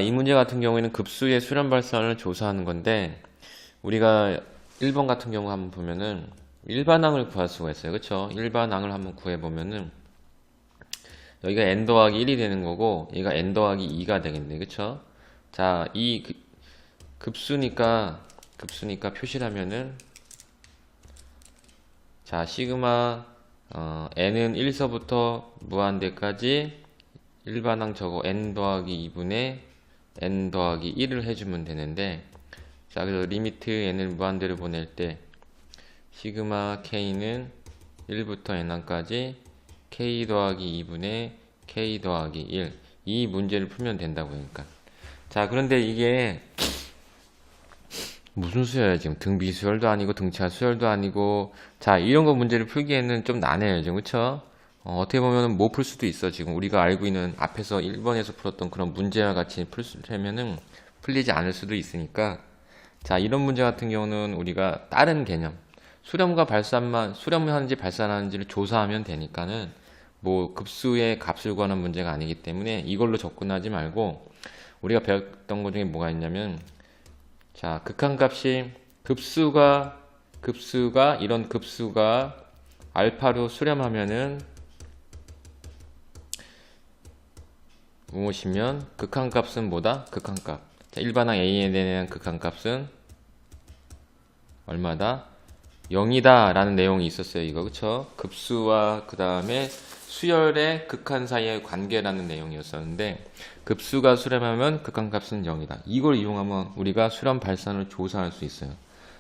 이 문제 같은 경우에는 급수의 수렴 발산을 조사하는 건데, 우리가 1번 같은 경우 한번 보면은 일반항을 구할 수가 있어요. 그쵸? 일반항을 한번 구해보면은 여기가 n 더하기 1이 되는 거고 얘가 n 더하기 2가 되겠네. 그쵸? 자, 이 급수니까 표시를 하면은, 자, 시그마 n은 1서부터 무한대까지 일반항 저거 n 더하기 2분의 n 더하기 1을 해주면 되는데, 자, 그래서 리미트 n을 무한대로 보낼 때 시그마 k는 1부터 n항까지 k 더하기 2분의 k 더하기 1, 이 문제를 풀면 된다고. 그러니까 자, 그런데 이게 무슨 수열이야? 지금 등비 수열도 아니고 등차 수열도 아니고, 자, 이런 거 문제를 풀기에는 좀 난해요 지금. 그쵸? 어떻게 보면 못 풀 수도 있어. 지금 우리가 알고 있는 앞에서 1번에서 풀었던 그런 문제와 같이 풀려면은 풀리지 않을 수도 있으니까, 자, 이런 문제 같은 경우는 우리가 다른 개념, 수렴과 발산만, 수렴하는지 발산하는지를 조사하면 되니까는 뭐 급수의 값을 구하는 문제가 아니기 때문에 이걸로 접근하지 말고, 우리가 배웠던 것 중에 뭐가 있냐면, 자, 극한값이 이런 급수가 알파로 수렴하면은 무엇이면 극한값은 뭐다? 극한값. 자, 일반항 a에 대한 극한값은 얼마다? 0이다 라는 내용이 있었어요. 이거 그쵸? 급수와 그 다음에 수열의 극한 사이의 관계라는 내용이었었는데, 급수가 수렴하면 극한값은 0이다. 이걸 이용하면 우리가 수렴 발산을 조사할 수 있어요.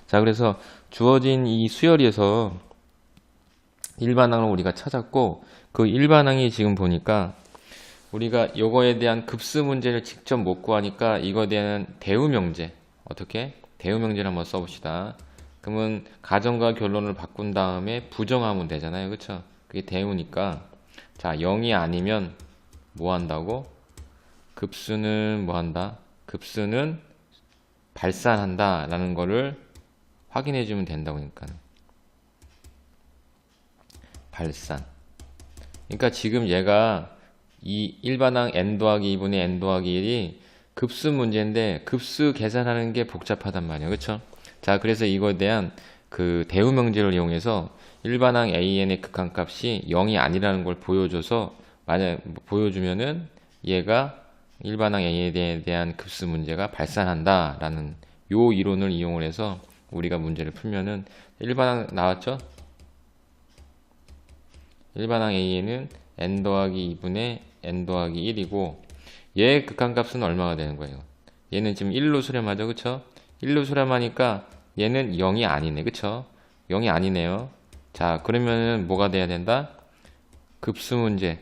자, 그래서 주어진 이 수열에서 일반항을 우리가 찾았고, 그 일반항이 지금 보니까 우리가 요거에 대한 급수 문제를 직접 못 구하니까 이거에 대한 대우명제, 어떻게? 대우명제를 한번 써봅시다. 그러면 가정과 결론을 바꾼 다음에 부정하면 되잖아요. 그쵸? 그게 대우니까, 자, 0이 아니면 뭐 한다고? 급수는 뭐 한다? 급수는 발산한다 라는 거를 확인해 주면 된다고. 그러니까 발산. 그러니까 지금 얘가 이 일반항 n 더하기 2분의 n 더하기 1이 급수 문제인데 급수 계산하는 게 복잡하단 말이에요. 그쵸? 자, 그래서 이거에 대한 그 대우 명제를 이용해서 일반항 an의 극한값이 0이 아니라는 걸 보여줘서, 만약 보여주면은 얘가 일반항 a에 대한 급수 문제가 발산한다 라는 요 이론을 이용을 해서 우리가 문제를 풀면은, 일반항 나왔죠? 일반항 a는 n 더하기 2분의 n 더하기 1이고 얘의 극한값은 얼마가 되는 거예요? 얘는 지금 1로 수렴하죠. 그쵸? 1로 수렴하니까 얘는 0이 아니네. 그쵸? 0이 아니네요. 자, 그러면은 뭐가 돼야 된다? 급수 문제.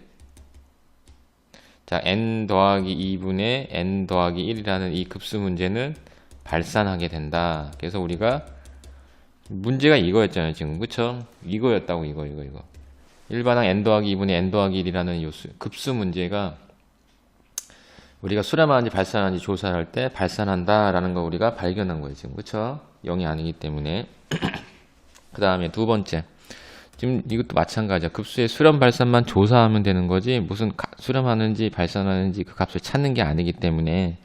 자, n 더하기 2분의 n 더하기 1이라는 이 급수 문제는 발산하게 된다. 그래서 우리가 문제가 이거였잖아요 지금. 그쵸? 이거였다고. 이거 일반항 n 더하기 2분의 n 더하기 1이라는 요수 급수 문제가 우리가 수렴하는지 발산하는지 조사할 때 발산한다 라는 거 우리가 발견한 거예요 지금. 그쵸? 0이 아니기 때문에. 그 다음에 두 번째, 지금 이것도 마찬가지야. 급수의 수렴 발산만 조사하면 되는 거지 무슨 수렴하는지 발산하는지 그 값을 찾는 게 아니기 때문에,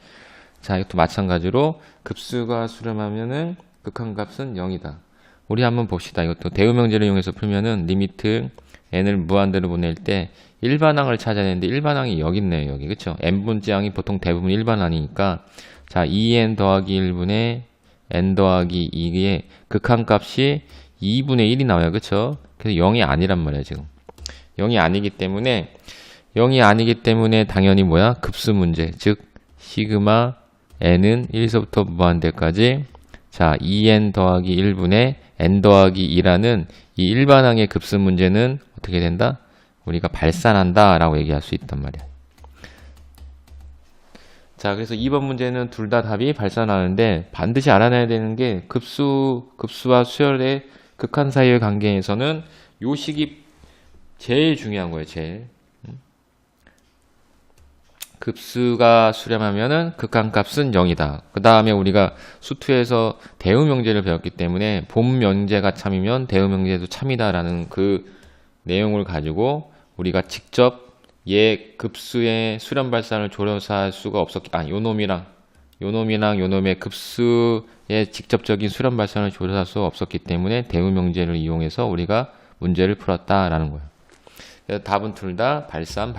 자, 이것도 마찬가지로 급수가 수렴하면은 극한값은 0이다. 우리 한번 봅시다. 이것도 대우명제를 이용해서 풀면은 리미트 n을 무한대로 보낼 때 일반항을 찾아야 되는데 일반항이 여기 있네요. 여기. 그쵸? n분째 항이 보통 대부분 일반항이니까, 자, 2n 더하기 1분의 n 더하기 2의 극한값이 2분의 1이 나와요. 그쵸? 그래서 0이 아니란 말이에요 지금. 0이 아니기 때문에 당연히 뭐야? 급수 문제. 즉 시그마 n은 1서부터 무한대까지, 자, 2n 더하기 1분의 n 더하기 2라는 이 일반항의 급수 문제는 어떻게 된다? 우리가 발산한다 라고 얘기할 수 있단 말이야. 자, 그래서 2번 문제는 둘 다 답이 발산하는데, 반드시 알아내야 되는 게 급수와 수열의 극한 사이의 관계에서는 요 식이 제일 중요한 거예요. 제일. 급수가 수렴하면은 극한값은 0이다. 그 다음에 우리가 수투에서 대우명제를 배웠기 때문에 본명제가 참이면 대우명제도 참이다 라는 그 내용을 가지고 우리가 직접 얘 급수의 수렴 발산을 조사할 수가 없었기, 요놈이랑 요놈의 급수의 직접적인 수렴 발산을 조사할 수 없었기 때문에 대우명제를 이용해서 우리가 문제를 풀었다라는 거예요. 그래서 답은 둘 다 발산.